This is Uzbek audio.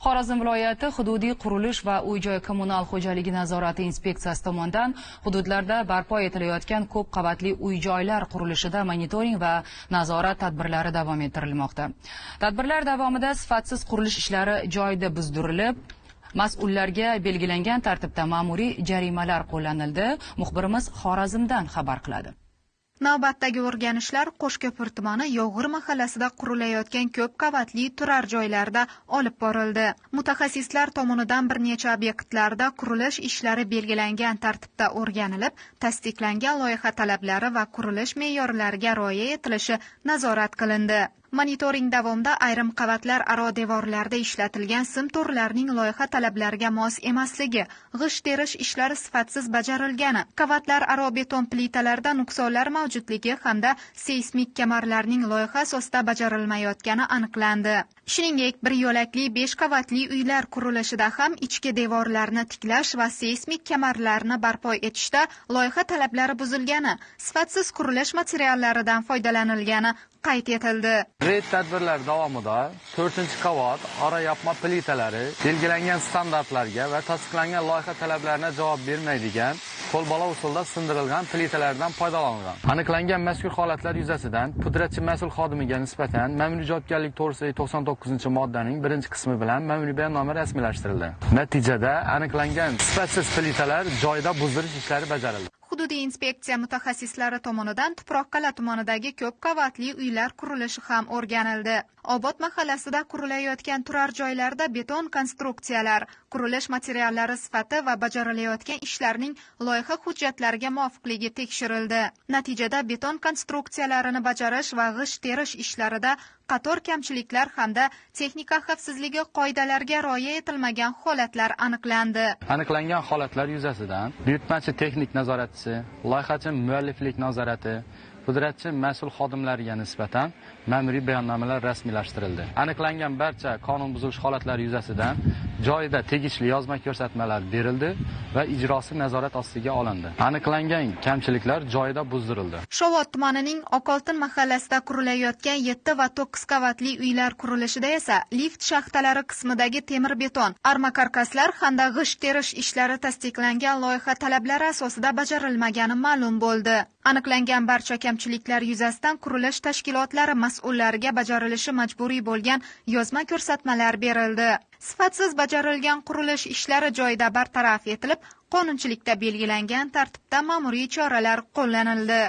Xorazm viloyati hududiy qurilish va uy-joy kommunal xo'jaligi nazorati inspeksiyasi tomonidan hududlarda barpo etilayotgan ko'p qavatli uy-joylar qurilishida monitoring va nazorat tadbirlari davom ettirilmoqda. Tadbirlar davomida sifatsiz qurilish ishlari joyida buzdirilib, mas'ullarga belgilangan tartibda ma'muriy jarimalar qo'llanildi. Muxbirimiz Xorazmdan xabar qiladi. Navbatdagi o'rganishlar Qo'shko'pir tumani Yo'g'ir mahallasida qurilayotgan ko'p qavatli turar joylarda olib borildi. Mutaxassislar tomonidan bir necha obyektlarda qurilish ishlari belgilangan tartibda o'rganilib, tasdiqlangan loyiha talablari va qurilish me'yorlariga rioya etilishi nazorat qilindi. Monitoring davomida ayrim qavatlar aro devorlarda ishlatilgan sim to'rlarining loyiha talablariga mos emasligi, g'isht terish ishlari sifatsiz bajarilgani, qavatlar aro beton plitalarda nuqsonlar mavjudligi hamda seysmik kamarlarning loyiha asosida bajarilmayotgani aniqlandi. Shuningdek, bir yo'lakli 5 qavatli uylar qurilishida ham ichki devorlarni tiklash va seysmik kamarlarni barpo etishda loyiha talablari buzilgani, sifatsiz qurilish materiallaridan foydalanilgani qayd etildi. Reyd tadbirlar davomida 4-qavat aro yapma plitalari belgilangan standartlarga va tasdiqlangan loyiha talablarına javob bermaydigan qo'lbola usulda sindirilgan plitalardan foydalanilgan. Aniqlangan mazkur holatlar yuzasidan pudratchi mas'ul xodimiga nisbatan ma'muriy javobgarlik to'g'risidagi 99-moddaning 1-qismi bilan ma'muriy bayonnoma rasmiylashtirildi. Natijada aniqlangan sifatsiz plitalar joyida buzdirish ishlari bajarildi. Hududiy inspeksiya mutaxassislari tomonidan Tuproqqal'a tumanidagi ko'p qavatli uylar qurilishi ham o'rganildi. Obod mahallasida qurilayotgan turar joylarda beton konstruksiyalar, qurilish materiallari sifati va bajarilayotgan ishlarning loyiha hujjatlariga muvofiqligi tekshirildi. Natijada beton konstruksiyalarini bajarish va g'isht terish ishlarida qator kamchiliklar hamda texnika xavfsizligi qoidalariga rioya etilmagan holatlar aniqlandi. Aniqlangan holatlar yuzasidan buyurtmachi texnik nazoratchisi, loyihachi mualliflik nazorati, pudratchi mas'ul xodimlariga nisbatan ma'muriy bayonnomalar rasmiylashtirildi. Aniqlangan barcha qonun buzilish holatlari yuzasidan joyida tegishli yozma ko'rsatmalar berildi va ijrosi nazorat ostiga olindi. Aniqlangan kamchiliklar joyida buzdirildi. Shovot tumanining Oqoltin mahallasida qurilayotgan 7 va 9 qavatli uylar qurilishida esa lift shaxtalari qismidagi temir beton, arma karkaslar hamda g'isht terish ishlari tasdiqlangan loyiha talablari asosida bajarilmagani ma'lum bo'ldi. Aniqlangan barcha kamchiliklar yuzasidan qurilish tashkilotlari mas'ullariga bajarilishi majburiy bo'lgan yozma ko'rsatmalar berildi. Sifatsiz bajarilgan qurilish ishlari joyida bartaraf etilib, qonunchilikda belgilangan tartibda ma'muriy choralar qo'llanildi.